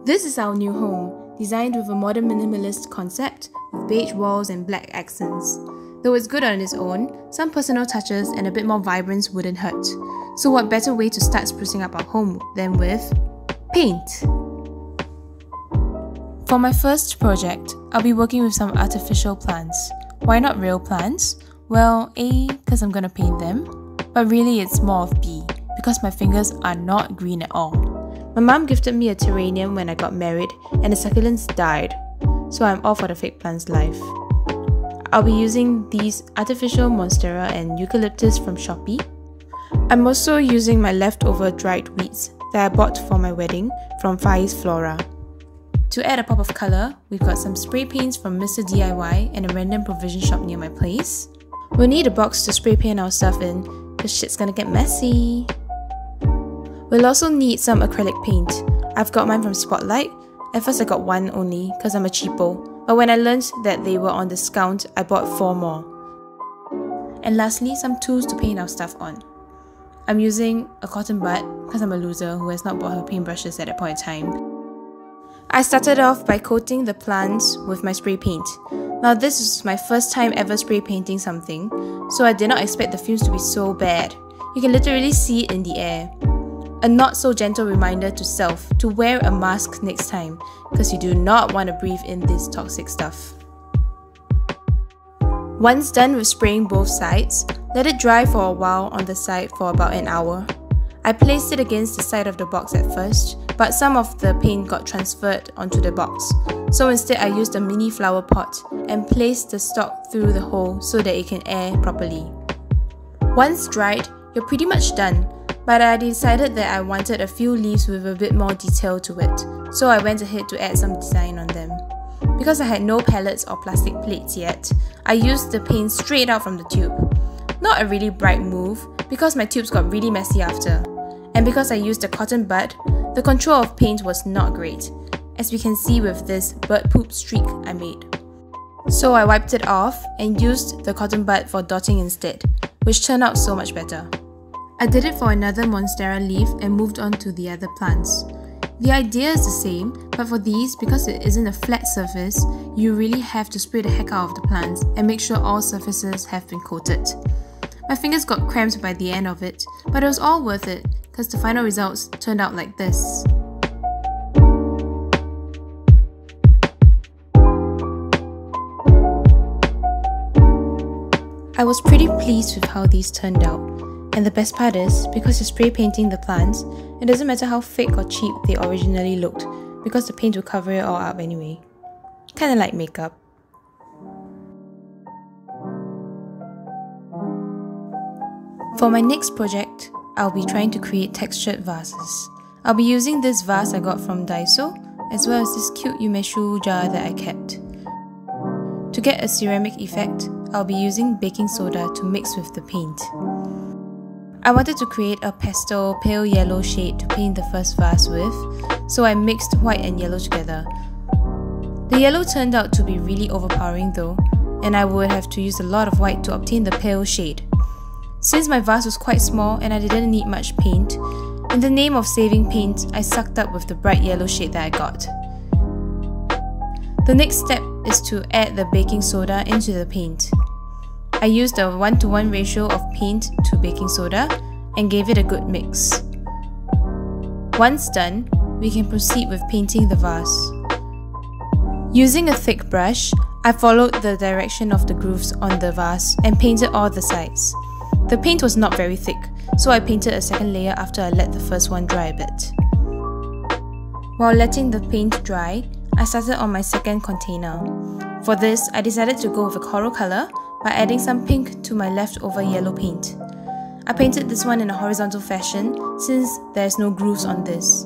This is our new home, designed with a modern minimalist concept with beige walls and black accents. Though it's good on its own, some personal touches and a bit more vibrance wouldn't hurt. So what better way to start sprucing up our home than with paint? For my first project, I'll be working with some artificial plants. Why not real plants? Well, A, because I'm gonna paint them, but really it's more of B, because my fingers are not green at all. My mum gifted me a terrarium when I got married and the succulents died, so I'm all for the fake plants life. I'll be using these artificial monstera and eucalyptus from Shopee. I'm also using my leftover dried weeds that I bought for my wedding from Faux Flora. To add a pop of colour, we've got some spray paints from Mr. DIY and a random provision shop near my place. We'll need a box to spray paint our stuff in, cause shit's gonna get messy. We'll also need some acrylic paint. I've got mine from Spotlight. At first I got one only, cause I'm a cheapo, but when I learned that they were on discount, I bought 4 more. And lastly, some tools to paint our stuff on. I'm using a cotton bud, cause I'm a loser who has not bought her paintbrushes at that point in time. I started off by coating the plants with my spray paint. Now this is my first time ever spray painting something, so I did not expect the fumes to be so bad. You can literally see it in the air. A not so gentle reminder to self to wear a mask next time, because you do not want to breathe in this toxic stuff. Once done with spraying both sides, let it dry for a while on the side for about an hour. I placed it against the side of the box at first, but some of the paint got transferred onto the box. So instead I used a mini flower pot and placed the stock through the hole so that it can air properly. Once dried, you're pretty much done, but I decided that I wanted a few leaves with a bit more detail to it, so I went ahead to add some design on them. Because I had no palettes or plastic plates yet, I used the paint straight out from the tube. Not a really bright move, because my tubes got really messy after. And because I used a cotton bud, the control of paint was not great, as we can see with this bird poop streak I made. So I wiped it off and used the cotton bud for dotting instead, which turned out so much better. I did it for another monstera leaf and moved on to the other plants. The idea is the same, but for these, because it isn't a flat surface, you really have to spray the heck out of the plants and make sure all surfaces have been coated. My fingers got cramped by the end of it, but it was all worth it, because the final results turned out like this. I was pretty pleased with how these turned out. And the best part is, because you're spray painting the plants, it doesn't matter how fake or cheap they originally looked, because the paint will cover it all up anyway. Kinda like makeup. For my next project, I'll be trying to create textured vases. I'll be using this vase I got from Daiso, as well as this cute umeshu jar that I kept. To get a ceramic effect, I'll be using baking soda to mix with the paint. I wanted to create a pastel pale yellow shade to paint the first vase with, so I mixed white and yellow together. The yellow turned out to be really overpowering though, and I would have to use a lot of white to obtain the pale shade. Since my vase was quite small and I didn't need much paint, in the name of saving paint, I sucked up with the bright yellow shade that I got. The next step is to add the baking soda into the paint. I used a 1:1 ratio of paint to baking soda and gave it a good mix. Once done, we can proceed with painting the vase. Using a thick brush, I followed the direction of the grooves on the vase and painted all the sides. The paint was not very thick, so I painted a second layer after I let the first one dry a bit. While letting the paint dry, I started on my second container. For this, I decided to go with a coral colour by adding some pink to my leftover yellow paint. I painted this one in a horizontal fashion since there's no grooves on this.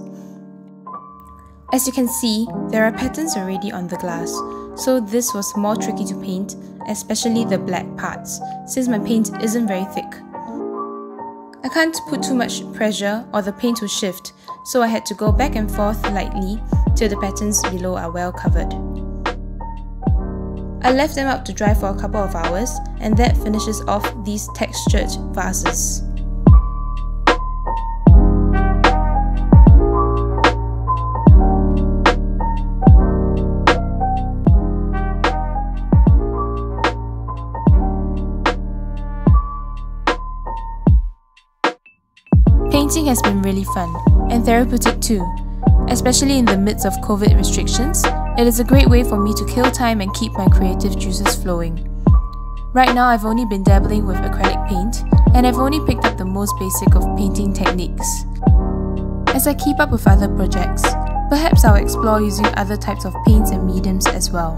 As you can see, there are patterns already on the glass, so this was more tricky to paint, especially the black parts, since my paint isn't very thick. I can't put too much pressure or the paint will shift, so I had to go back and forth lightly till the patterns below are well covered. I left them out to dry for a couple of hours, and that finishes off these textured vases. Painting has been really fun, and therapeutic too. Especially in the midst of COVID restrictions, it is a great way for me to kill time and keep my creative juices flowing. Right now I've only been dabbling with acrylic paint, and I've only picked up the most basic of painting techniques. As I keep up with other projects, perhaps I'll explore using other types of paints and mediums as well.